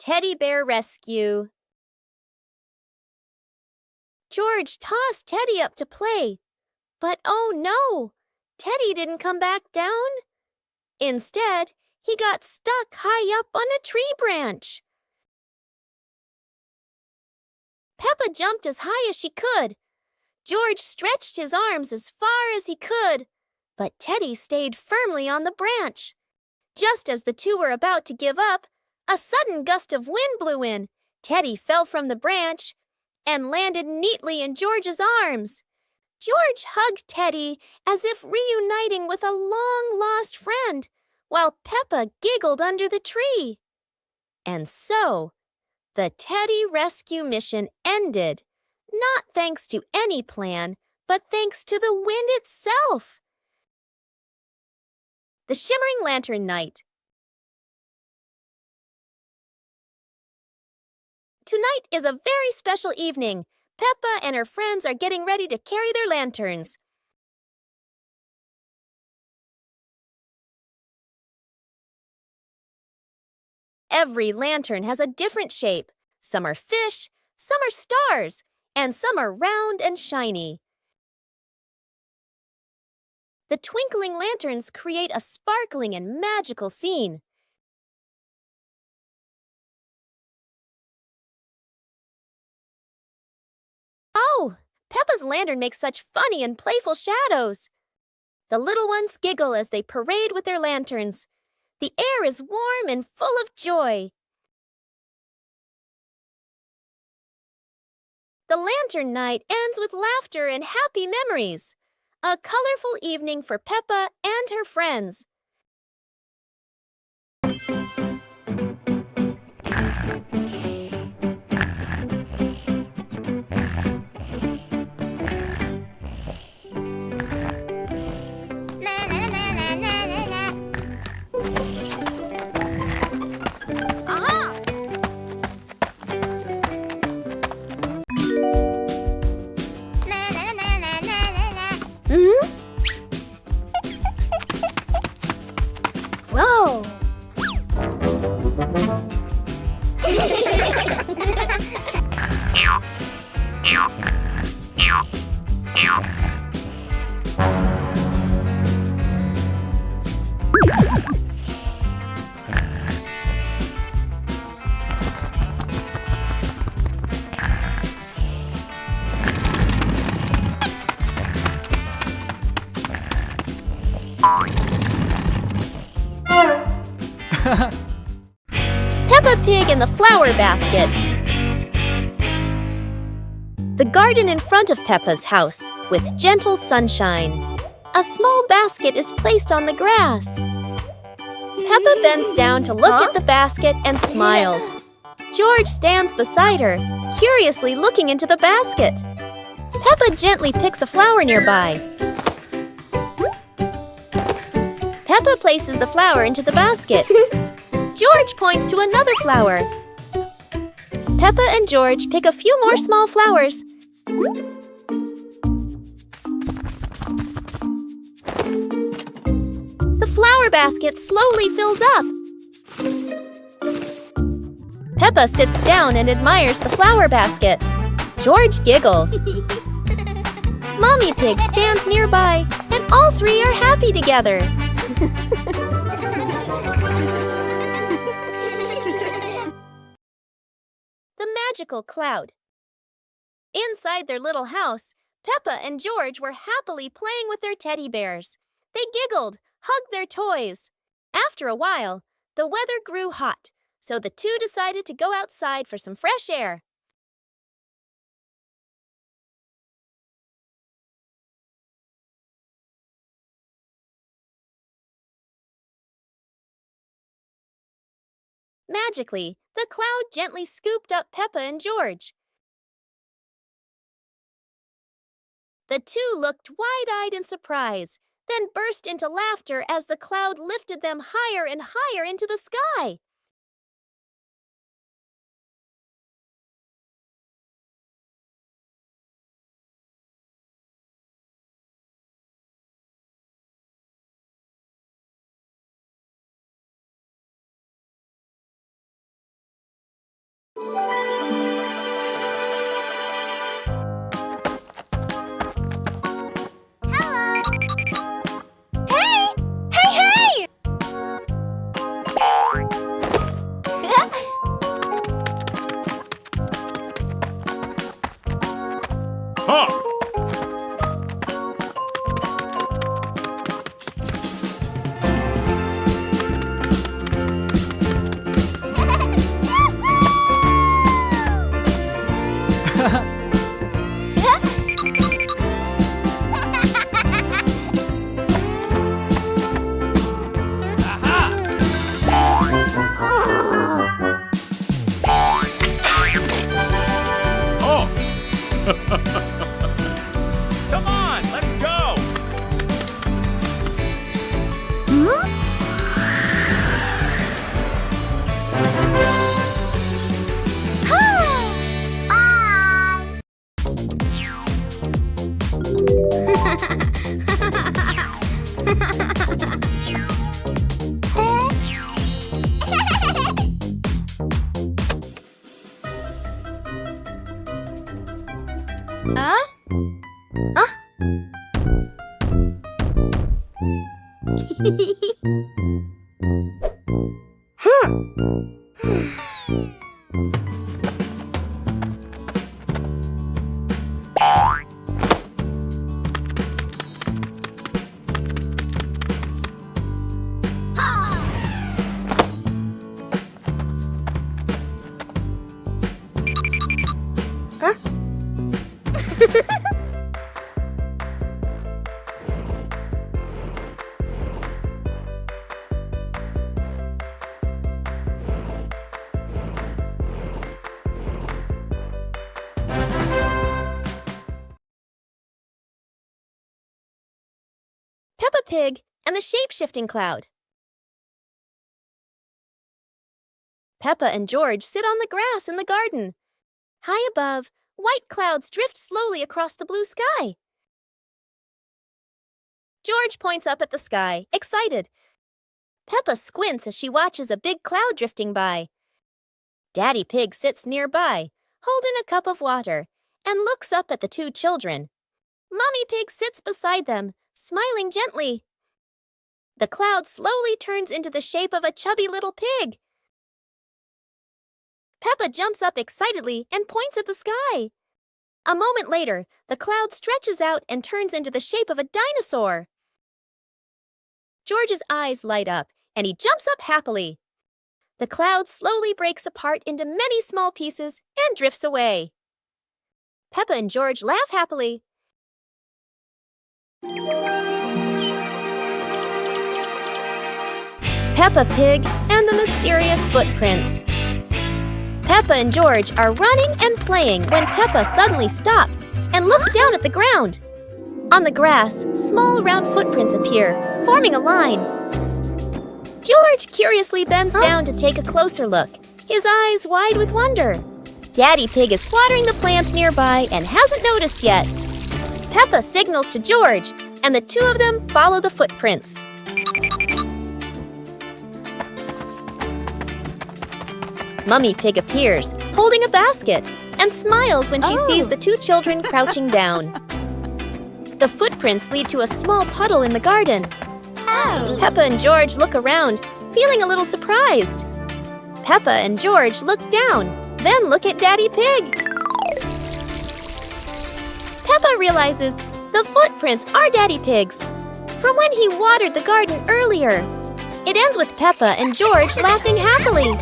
Teddy Bear Rescue. George tossed Teddy up to play, but oh no! Teddy didn't come back down. Instead, he got stuck high up on a tree branch. Peppa jumped as high as she could. George stretched his arms as far as he could, but Teddy stayed firmly on the branch. Just as the two were about to give up, a sudden gust of wind blew in. Teddy fell from the branch and landed neatly in George's arms. George hugged Teddy as if reuniting with a long-lost friend, while Peppa giggled under the tree. And so, the Teddy rescue mission ended, not thanks to any plan, but thanks to the wind itself. The Shimmering Lantern Night. Tonight is a very special evening. Peppa and her friends are getting ready to carry their lanterns. Every lantern has a different shape. Some are fish, some are stars, and some are round and shiny. The twinkling lanterns create a sparkling and magical scene. Oh, Peppa's lantern makes such funny and playful shadows. The little ones giggle as they parade with their lanterns. The air is warm and full of joy. The lantern night ends with laughter and happy memories. A colorful evening for Peppa and her friends. Whoa! Peppa Pig in the flower basket. The garden in front of Peppa's house, with gentle sunshine. A small basket is placed on the grass. Peppa bends down to look at the basket and smiles. George stands beside her, curiously looking into the basket. Peppa gently picks a flower nearby. Peppa places the flower into the basket. George points to another flower. Peppa and George pick a few more small flowers. The flower basket slowly fills up. Peppa sits down and admires the flower basket. George giggles. Mommy Pig stands nearby, and all three are happy together. The magical cloud. Inside their little house, Peppa and George were happily playing with their teddy bears. They giggled, hugged their toys. After a while, the weather grew hot, so the two decided to go outside for some fresh air. Magically, the cloud gently scooped up Peppa and George. The two looked wide-eyed in surprise, then burst into laughter as the cloud lifted them higher and higher into the sky. Hey! Hey, hey! Huh! Oh! Come on, let's go! Peppa Pig and the Shape-Shifting Cloud. Peppa and George sit on the grass in the garden. High above, white clouds drift slowly across the blue sky. George points up at the sky, excited. Peppa squints as she watches a big cloud drifting by. Daddy Pig sits nearby, holding a cup of water, and looks up at the two children. Mummy Pig sits beside them, smiling gently. The cloud slowly turns into the shape of a chubby little pig. Peppa jumps up excitedly and points at the sky. A moment later, the cloud stretches out and turns into the shape of a dinosaur. George's eyes light up, and he jumps up happily. The cloud slowly breaks apart into many small pieces and drifts away. Peppa and George laugh happily. Peppa Pig and the Mysterious Footprints. Peppa and George are running and playing when Peppa suddenly stops and looks down at the ground. On the grass, small round footprints appear, forming a line. George curiously bends down to take a closer look, his eyes wide with wonder. Daddy Pig is watering the plants nearby and hasn't noticed yet. Peppa signals to George, and the two of them follow the footprints. Mummy Pig appears, holding a basket, and smiles when she sees the two children crouching down. The footprints lead to a small puddle in the garden. Peppa and George look around, feeling a little surprised. Peppa and George look down, then look at Daddy Pig. Peppa realizes the footprints are Daddy Pig's, from when he watered the garden earlier. It ends with Peppa and George laughing happily.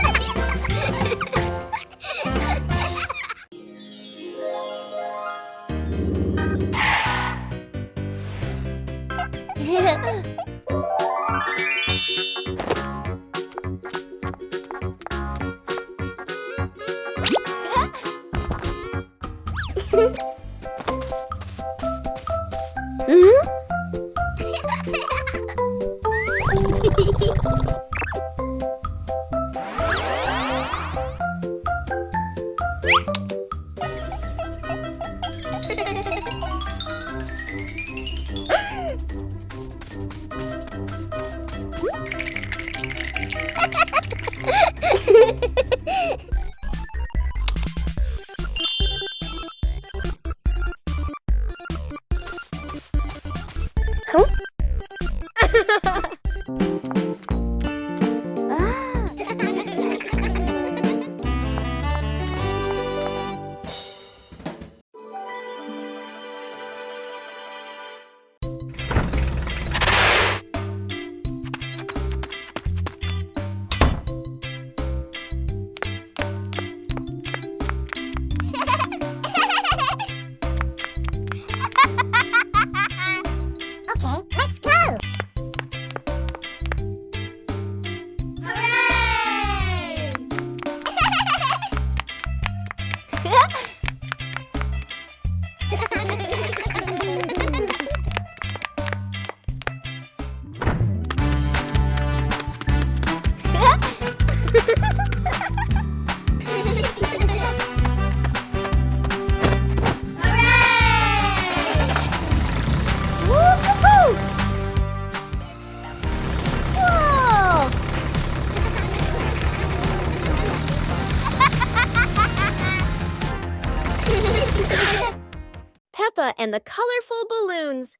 and the colorful balloons.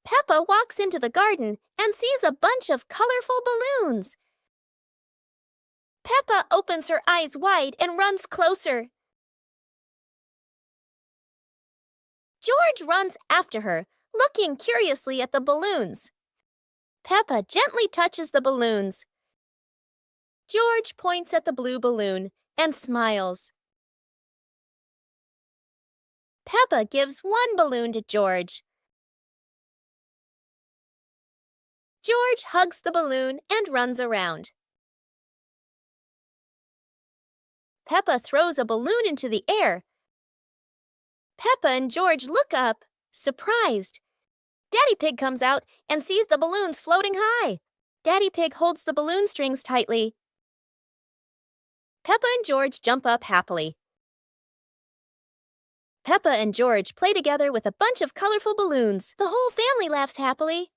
Peppa walks into the garden and sees a bunch of colorful balloons. Peppa opens her eyes wide and runs closer. George runs after her, looking curiously at the balloons. Peppa gently touches the balloons. George points at the blue balloon and smiles. Peppa gives one balloon to George. George hugs the balloon and runs around. Peppa throws a balloon into the air. Peppa and George look up, surprised. Daddy Pig comes out and sees the balloons floating high. Daddy Pig holds the balloon strings tightly. Peppa and George jump up happily. Peppa and George play together with a bunch of colorful balloons. The whole family laughs happily.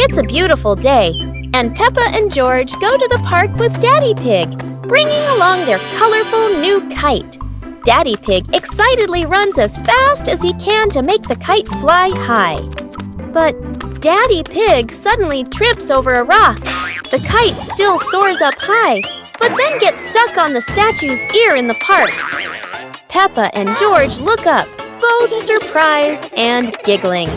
It's a beautiful day, and Peppa and George go to the park with Daddy Pig, bringing along their colorful new kite. Daddy Pig excitedly runs as fast as he can to make the kite fly high. But Daddy Pig suddenly trips over a rock. The kite still soars up high, but then gets stuck on the statue's ear in the park. Peppa and George look up, both surprised and giggling.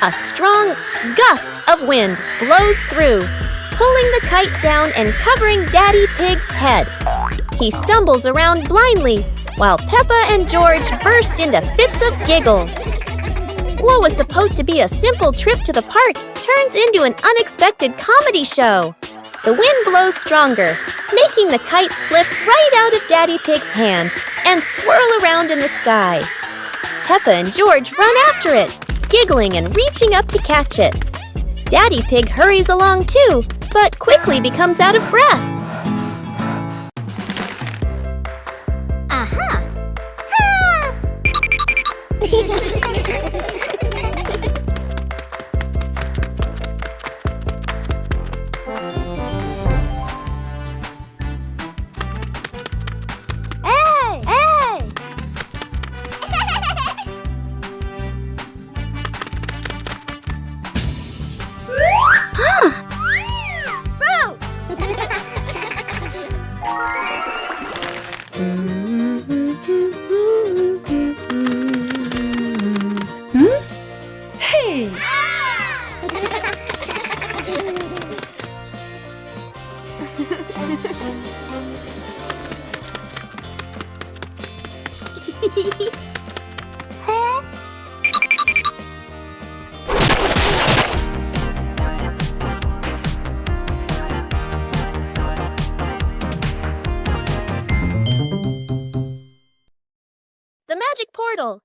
A strong gust of wind blows through, pulling the kite down and covering Daddy Pig's head. He stumbles around blindly, while Peppa and George burst into fits of giggles. What was supposed to be a simple trip to the park turns into an unexpected comedy show. The wind blows stronger, making the kite slip right out of Daddy Pig's hand and swirl around in the sky. Peppa and George run after it, giggling and reaching up to catch it. Daddy Pig hurries along too, but quickly becomes out of breath. Aha! Hey! Hey! Hey! The magic portal.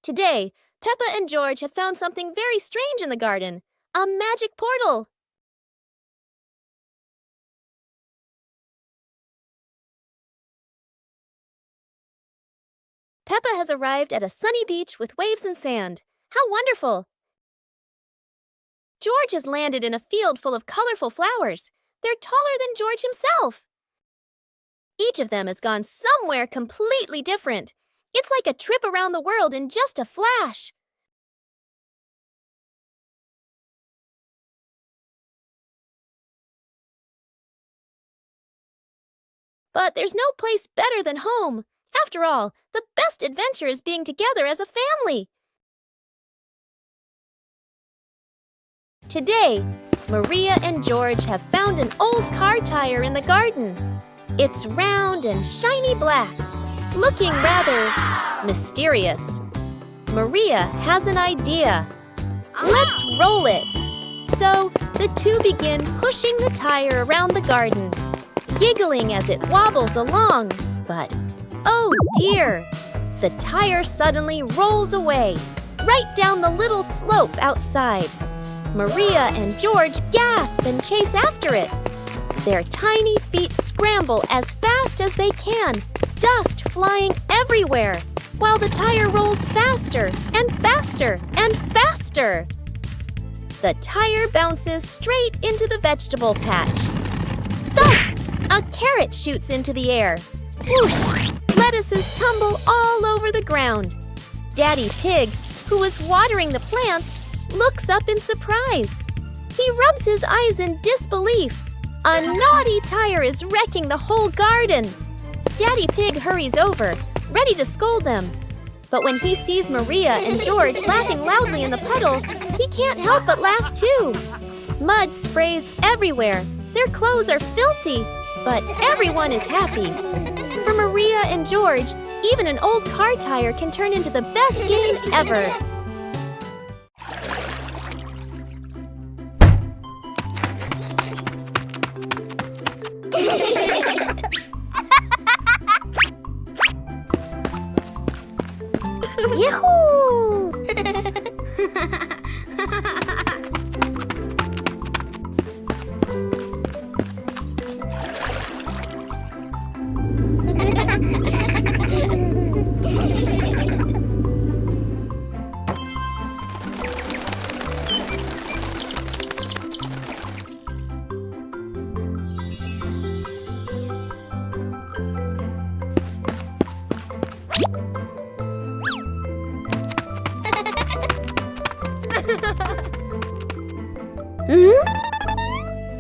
Today, Peppa and George have found something very strange in the garden, a magic portal. Peppa has arrived at a sunny beach with waves and sand. How wonderful! George has landed in a field full of colorful flowers. They're taller than George himself. Each of them has gone somewhere completely different. It's like a trip around the world in just a flash. But there's no place better than home. After all, the best adventure is being together as a family. Today, Maria and George have found an old car tire in the garden. It's round and shiny black, looking rather mysterious. Maria has an idea. Let's roll it. So the two begin pushing the tire around the garden, giggling as it wobbles along. But, oh dear, the tire suddenly rolls away, right down the little slope outside. Maria and George gasp and chase after it. Their tiny feet scramble as fast as they can, dust flying everywhere, while the tire rolls faster and faster and faster. The tire bounces straight into the vegetable patch. Thump! A carrot shoots into the air. Whoosh! Lettuces tumble all over the ground. Daddy Pig, who was watering the plants, looks up in surprise. He rubs his eyes in disbelief. A naughty tire is wrecking the whole garden. Daddy Pig hurries over, ready to scold them. But when he sees Maria and George laughing loudly in the puddle, he can't help but laugh too. Mud sprays everywhere. Their clothes are filthy, but everyone is happy. For Maria and George, even an old car tire can turn into the best game ever. Yahoo!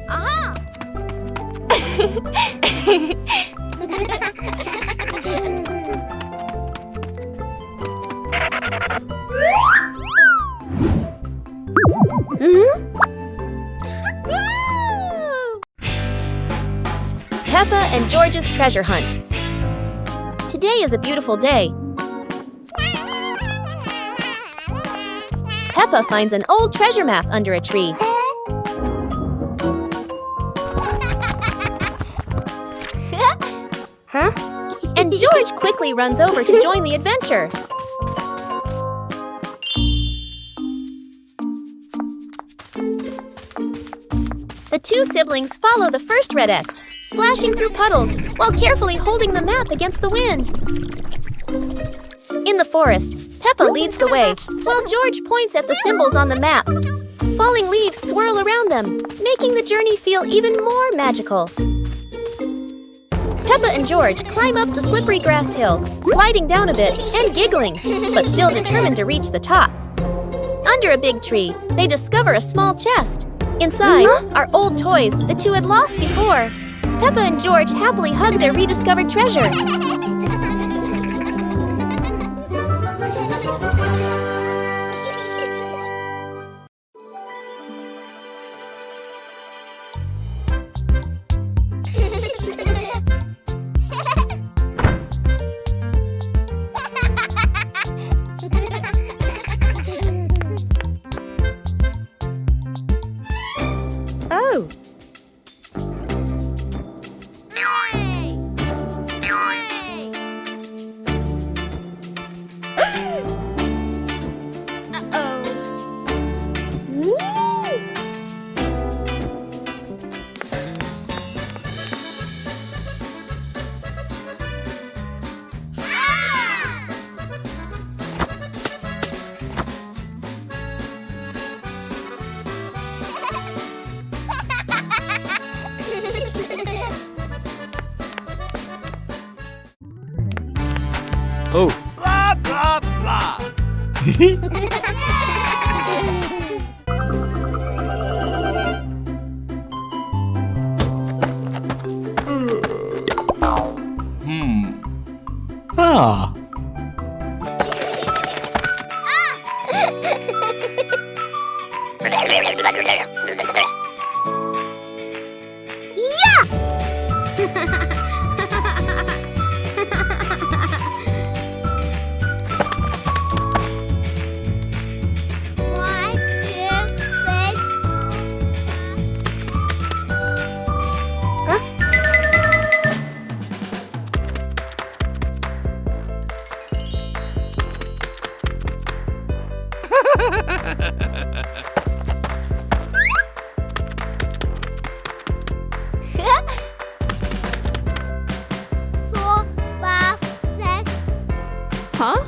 Aha! Peppa and George's treasure hunt. Today is a beautiful day. Peppa finds an old treasure map under a tree. And George quickly runs over to join the adventure. The two siblings follow the first red X, splashing through puddles while carefully holding the map against the wind. In the forest, Peppa leads the way, while George points at the symbols on the map. Falling leaves swirl around them, making the journey feel even more magical. Peppa and George climb up the slippery grass hill, sliding down a bit and giggling, but still determined to reach the top. Under a big tree, they discover a small chest. Inside are old toys the two had lost before. Peppa and George happily hug their rediscovered treasure. Oh! Oh. Blah, blah, blah. Ah. One, two, three. Four, five, six. Huh?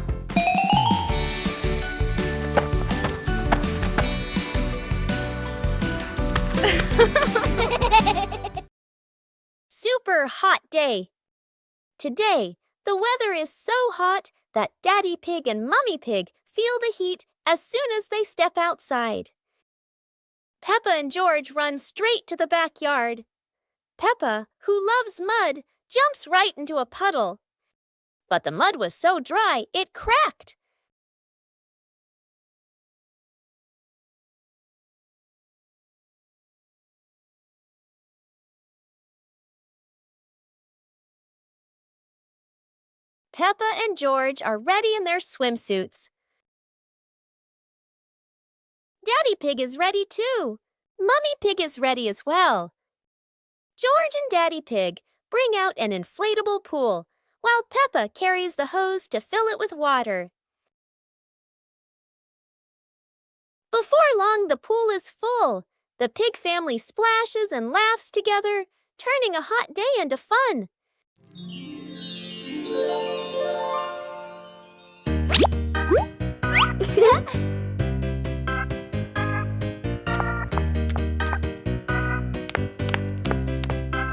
Super hot day. Today, the weather is so hot that Daddy Pig and Mummy Pig feel the heat as soon as they step outside. Peppa and George run straight to the backyard. Peppa, who loves mud, jumps right into a puddle. But the mud was so dry, it cracked. Peppa and George are ready in their swimsuits. Daddy Pig is ready too. Mummy Pig is ready as well. George and Daddy Pig bring out an inflatable pool, while Peppa carries the hose to fill it with water. Before long, the pool is full. The pig family splashes and laughs together, turning a hot day into fun.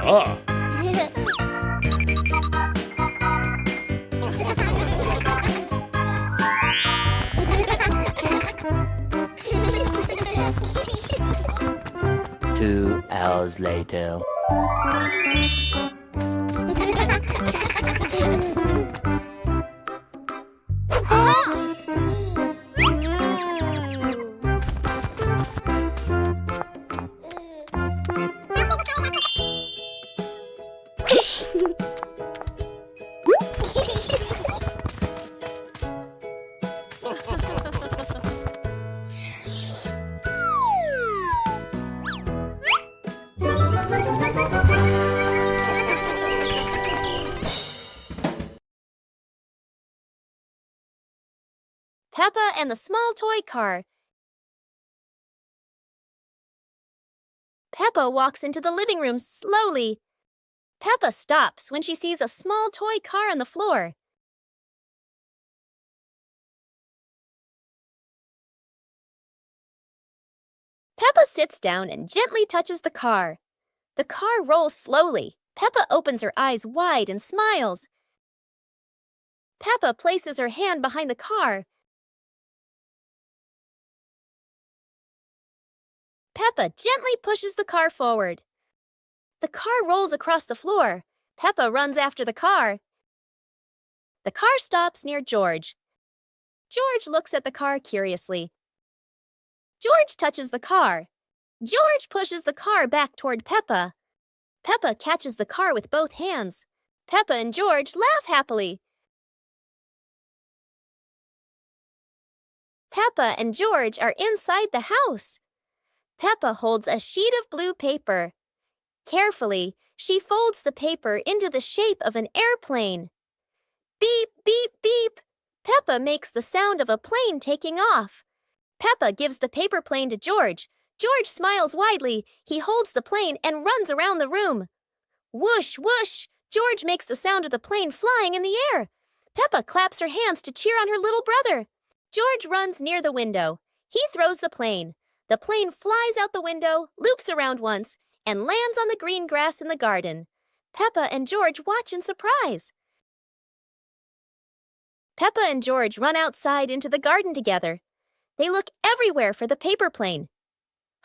Ah. 2 hours later. Peppa and the small toy car. Peppa walks into the living room slowly. Peppa stops when she sees a small toy car on the floor. Peppa sits down and gently touches the car. The car rolls slowly. Peppa opens her eyes wide and smiles. Peppa places her hand behind the car. Peppa gently pushes the car forward. The car rolls across the floor. Peppa runs after the car. The car stops near George. George looks at the car curiously. George touches the car. George pushes the car back toward Peppa. Peppa catches the car with both hands. Peppa and George laugh happily. Peppa and George are inside the house. Peppa holds a sheet of blue paper. Carefully, she folds the paper into the shape of an airplane. Beep, beep, beep. Peppa makes the sound of a plane taking off. Peppa gives the paper plane to George. George smiles widely. He holds the plane and runs around the room. Whoosh, whoosh. George makes the sound of the plane flying in the air. Peppa claps her hands to cheer on her little brother. George runs near the window. He throws the plane. The plane flies out the window, loops around once, and lands on the green grass in the garden. Peppa and George watch in surprise. Peppa and George run outside into the garden together. They look everywhere for the paper plane.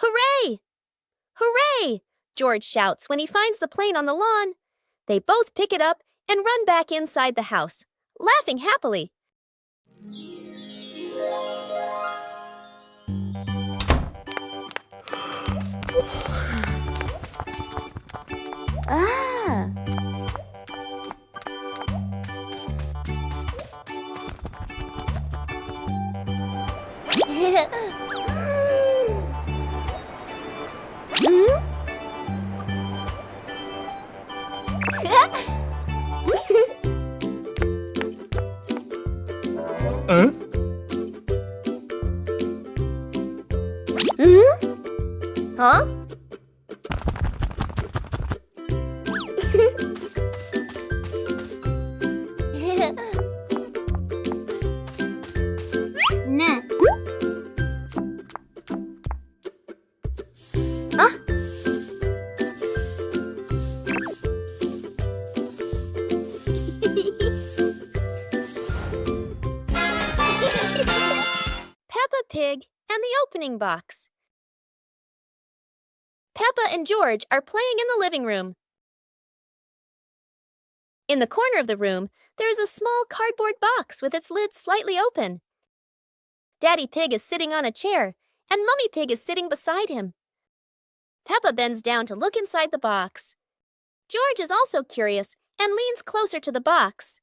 Hooray! Hooray! George shouts when he finds the plane on the lawn. They both pick it up and run back inside the house, laughing happily. Ah. Huh? Nah. Ah. Peppa Pig and the opening box. Peppa and George are playing in the living room. In the corner of the room, there is a small cardboard box with its lid slightly open. Daddy Pig is sitting on a chair, and Mummy Pig is sitting beside him. Peppa bends down to look inside the box. George is also curious and leans closer to the box.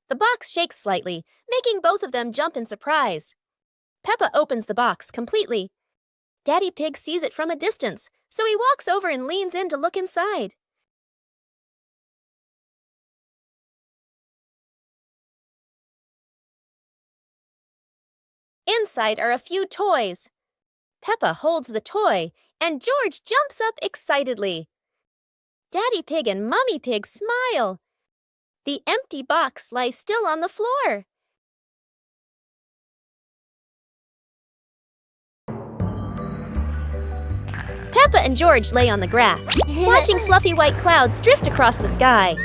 The box shakes slightly, making both of them jump in surprise. Peppa opens the box completely. Daddy Pig sees it from a distance, so he walks over and leans in to look inside. Inside are a few toys. Peppa holds the toy, and George jumps up excitedly. Daddy Pig and Mummy Pig smile. The empty box lies still on the floor. Peppa and George lay on the grass, watching fluffy white clouds drift across the sky.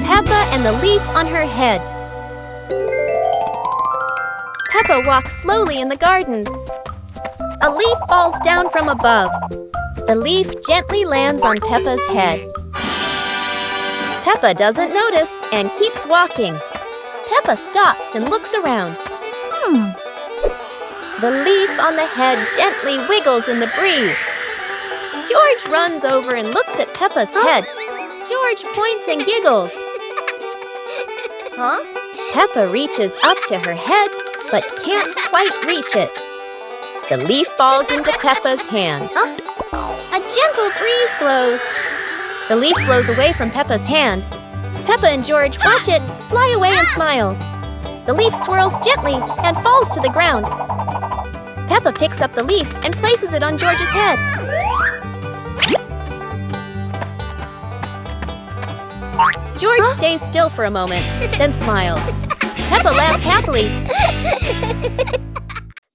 Peppa and the leaf on her head. Peppa walks slowly in the garden. A leaf falls down from above. The leaf gently lands on Peppa's head. Peppa doesn't notice and keeps walking. Peppa stops and looks around. The leaf on the head gently wiggles in the breeze. George runs over and looks at Peppa's head. George points and giggles. Huh? Peppa reaches up to her head, but can't quite reach it. The leaf falls into Peppa's hand. A gentle breeze blows. The leaf blows away from Peppa's hand. Peppa and George watch it fly away and smile. The leaf swirls gently and falls to the ground. Peppa picks up the leaf and places it on George's head. George stays still for a moment, then smiles. Peppa laughs happily.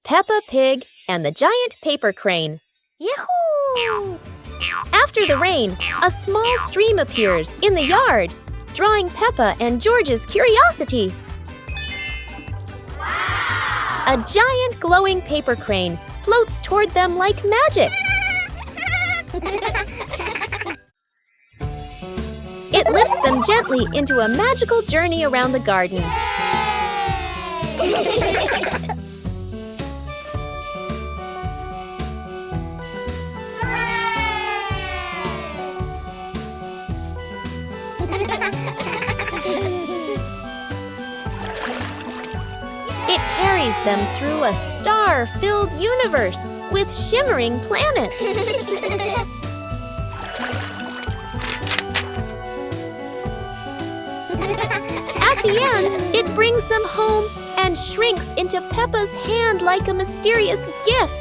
Peppa Pig and the giant paper crane. Yahoo! After the rain, a small stream appears in the yard, drawing Peppa and George's curiosity. Wow! A giant glowing paper crane floats toward them like magic. It lifts them gently into a magical journey around the garden. It carries them through a star-filled universe with shimmering planets. At the end, it brings them home and shrinks into Peppa's hand like a mysterious gift.